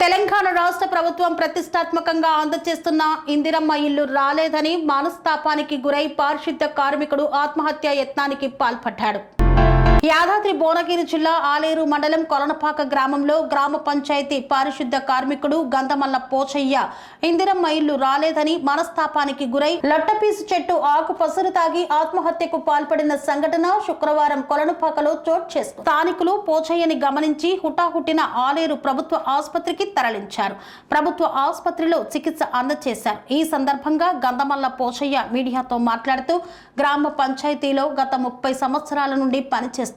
తెలంగాణ రాష్ట్ర ప్రభుత్వం ప్రతిష్టాత్మకంగా అందజేస్తున్న ఇందిరమ్మ ఇల్లు రాలేదని మనస్తాపానికి గురై పారిశుద్ధ్య కార్మికుడు ఆత్మహత్య యత్నానికి పాల్పడ్డాడు. యాదాద్రి భువనగిరి జిల్లా ఆలేరు మండలం కొలనపాక గ్రామంలో గ్రామ పంచాయతీ పారిశుద్ధ్య కార్మికుడు గంధమల్ల పోచయ్య ఇందిరమ్మ ఇల్లు రాలేదని మనస్తాపానికి గురై లట్టపీసు చెట్టు ఆకు పసరు తాగి ఆత్మహత్యకు పాల్పడిన సంఘటన శుక్రవారం కొలనపాకలో చోటు చేసుకుంది. స్థానికులు పోచయ్యని గమనించి హుటాహుటిన ఆలేరు ప్రభుత్వ ఆసుపత్రికి తరలించారు. ప్రభుత్వ ఆసుపత్రిలో చికిత్స అందజేశారు. ఈ సందర్భంగా గంధమల్ల పోచయ్య మీడియాతో మాట్లాడుతూ గ్రామ పంచాయతీలో గత 30 సంవత్సరాల నుండి పనిచేస్తున్నారు.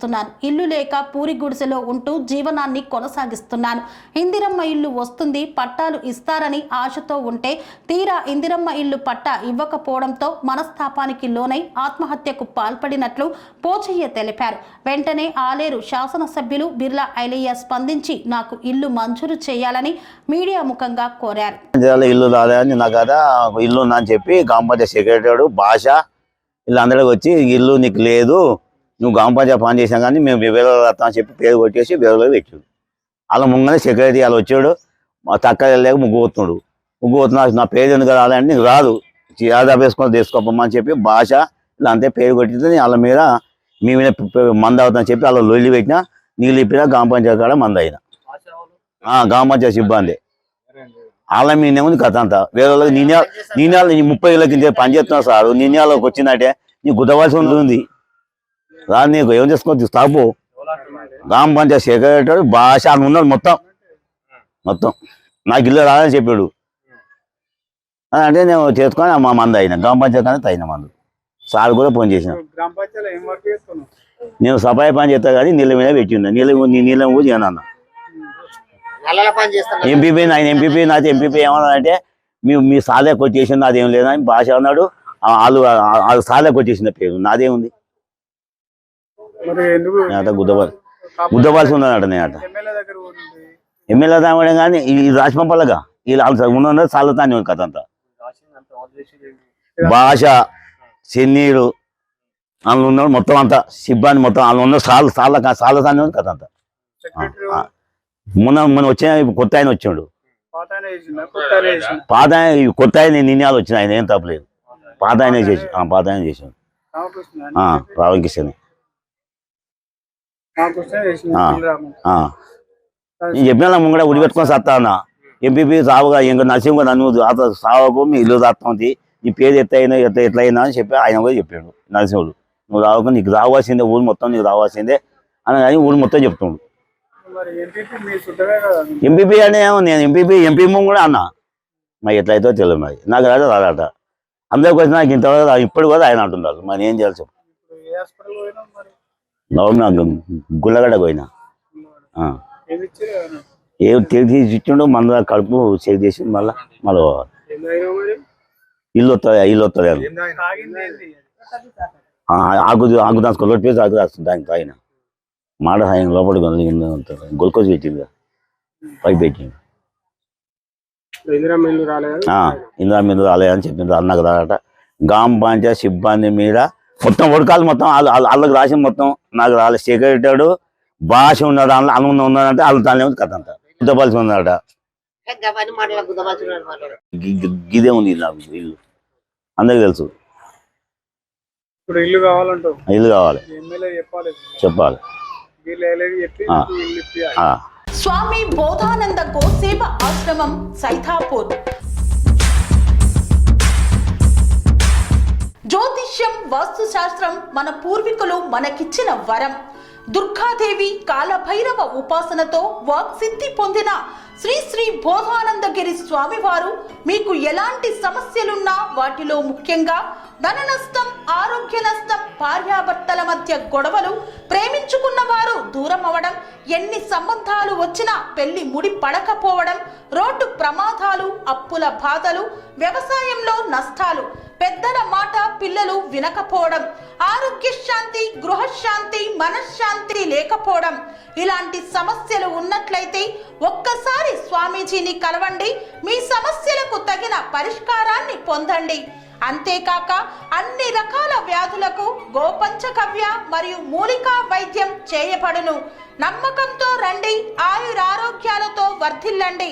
ఇల్లు లేక పూరి గుడిసెలో ఉంటూ జీవనాన్ని కొనసాగిస్తున్నాను. ఇందిరమ్మ ఇల్లు వస్తుంది, పట్టాలు ఇస్తారని ఆశతో ఉంటే తీరా ఇందిరమ్మ ఇల్లు పట్టా ఇవ్వకపోవడంతో మనస్తాపానికి లోనై ఆత్మహత్యకు పాల్పడినట్లు పోచయ్య తెలిపారు. వెంటనే ఆలేరు శాసనసభ్యులు బిర్లా ఐలయ్య స్పందించి నాకు ఇల్లు మంజూరు చేయాలని మీడియా ముఖంగా కోరారు. ఇల్లు రాలేదని నాకు ఇల్లు ఉందని చెప్పి గ్రామ పంచాయతీ సెక్రటరీ భాష వీళ్ళందరికీ వచ్చి ఇల్లు నీకు లేదు, నువ్వు గ్రామ పంచాయతీ పని చేసినా కానీ మేము వివరాలు వస్తాం అని చెప్పి పేరు కొట్టేసి వివరాలు పెట్టాడు. అలా ముంగనే సెక్రటరీ వాళ్ళు వచ్చాడు, మా తక్క వెళ్ళలేక ముగ్గు పోతున్నాడు. నా పేరు ఎందుకు రాలంటే నీకు రాదు, యాదా వేసుకొని తీసుకోపమ్మని చెప్పి భాష ఇలా అంతే పేరు కొట్టింది. వాళ్ళ మీద మీ మీద మంద అవుతుందని చెప్పి అలా లొల్లి పెట్టినా నీళ్ళు ఇప్పినా గ్రామ పంచాయతీ కాడ మంద అయినా గ్రామ పంచాయతీ సిబ్బంది వాళ్ళ మీదే ఉంది కథ అంతా. వేరే నీళ్ళ 30 ఏళ్ళ కింద పని చేస్తున్నావు సార్, నీళ్ళకి వచ్చిందంటే నీకు గుద్దవలసి ఉంది. రాదు నీకు ఏం చేసుకోవచ్చు తాపు. గ్రామ పంచాయతీ సెక్రటరీ భాష అని ఉన్నాడు మొత్తం నాకు ఇల్లు రాదని చెప్పాడు. అంటే నేను చేసుకొని మా మంది అయినా గ్రామ పంచాయతీ కానీ తగిన మందు సార్ కూడా ఫోన్ చేసిన. నేను సఫాయి పని చేస్తా కానీ నీళ్ళ మీద పెట్టిందా నీళ్ళ కూడా చేయను. ఎంపీపీ నాది ఎంపీపీ ఏమన్నా అంటే మీ సాలే కొట్టేసింది, నాదేం లేదని భాష అన్నాడు. వాళ్ళు సాలే కొట్టేసిన పేరు నాదేముంది, గుద్దవలసి ఉన్నాడట. నేను ఎమ్మెల్యే దామడం కానీ ఈ రాజపంపలగా వీళ్ళు ఉన్న సాలతానే ఉంది కథ అంతా. భాష చెన్నీరు వాళ్ళు ఉన్నాడు మొత్తం అంతా సిబ్బంది మొత్తం వాళ్ళు ఉన్న సాలతానే ఉంది కథ అంతా. మొన్న వచ్చే కొత్త ఆయన వచ్చాడు, పాత కొత్త ఆయన నిన్యాలు వచ్చిన ఆయన ఏం తప్పలేదు. పాత ఆయన చేసాడు రామకృష్ణ. నేను చెప్పిన ముంగడ ఉడి పెట్టుకొని సత్తా అన్న ఎంపీపీ సావుగా ఇంకా నరసింహ నన్ను సావుకు మీ ఇల్లు తాస్తుంది, నీ పేరు ఎట్లయినా అని చెప్పి ఆయన కూడా చెప్పాడు నరసింహుడు. నువ్వు రావుకు నీకు రావాల్సిందే, ఊరు మొత్తం నీకు రావాల్సిందే అని కానీ ఊరు మొత్తం చెప్తుండు. ఎంపీపీ అంటే నేను ఎంపీ కూడా అన్న మరి ఎట్లయితే తెలియదు, మరి నాకు రాదు రాదట. అందరికి వచ్చిన నాకు ఇంతవరకు ఇప్పుడు కూడా ఆయన అంటున్నారు. మరి ఏం చేయాలి చెప్పు. నాకు గుల్లగడ్డ పోయినా ఏం తీసి ఇచ్చిండు, మన కడుపు చెక్ చేసి మళ్ళీ ఇల్లు వస్తుంది అని ఆకు దాచుకో లోటు పేసి ఆకు దాస్తుంది. దానికి తాగిన మాట సాయం లోపలికి గొలుకోసి పెట్టింది, పైకి పెట్టింది. ఇందిరమ్మ ఇల్లు రాలేదని చెప్పింది. అన్నకు రాదట. గ్రామ పంచాయతీ సిబ్బంది మీద మొత్తం ఉడకాలు మొత్తం వాళ్ళకి రాసి మొత్తం నాకు రాలే. సెక్రటరీ భాష ఉన్నాడు, అన్న ఉన్నాడంటే వాళ్ళు తానే ఉంది కథ అంతా. గుద్దపలిసి ఉన్నాడట. గిదే ఉంది ఇల్లు అందరికి తెలుసు. ఇల్లు కావాలి చెప్పాలి. స్వామి బోధానంద గోసేవ ఆశ్రమం సైథాపూర్. జ్యోతిష్యం, వాస్తు శాస్త్రం మన పూర్వీకులు మనకిచ్చిన వరం. దుర్గాదేవి, కాలభైరవ ఉపాసనతో వాక్సిద్ధి పొందిన శ్రీ శ్రీ బోధానందగిరి స్వామివారు మీకు ఎలాంటి సమస్యలున్నా, వాటిలో ముఖ్యంగా ధన నష్టం, ఆరోగ్య నష్టం, భార్యాభర్తల మధ్య గొడవలు, ప్రేమించుకున్న వారు దూరం అవడం, ఎన్ని సంబంధాలు వచ్చినా పెళ్లి ముడి పడకపోవడం, రోడ్డు ప్రమాదాలు, అప్పుల బాధలు, వ్యవసాయంలో నష్టాలు, పెద్దల మాట పిల్లలు వినకపోవడం, ఆరోగ్య శాంతి, గృహశాంతి, మనశ్శాంతి లేకపోవడం, ఇలాంటి సమస్యలు ఉన్నట్లయితే ఒక్కసారి స్వామీజీని కలవండి. మీ సమస్యలకు తగిన పరిష్కారాన్ని పొందండి. అంతేకాక అన్ని రకాల వ్యాధులకు గోపంచకవ్య మరియు మూలికా వైద్యం చేయబడును. నమ్మకంతో రండి, ఆయురారోగ్యాలతో వర్ధిల్లండి.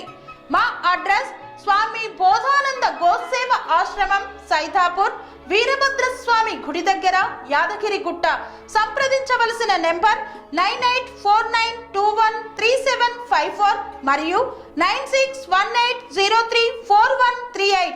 మా అడ్రస్ స్వామి బోధానంద గోసేవ ఆశ్రమం, సైదాపూర్, వీరభద్రస్వామి గుడి దగ్గర, యాదగిరిగుట్ట. సంప్రదించవలసిన నెంబర్ 9849213754 మరియు 9618034138.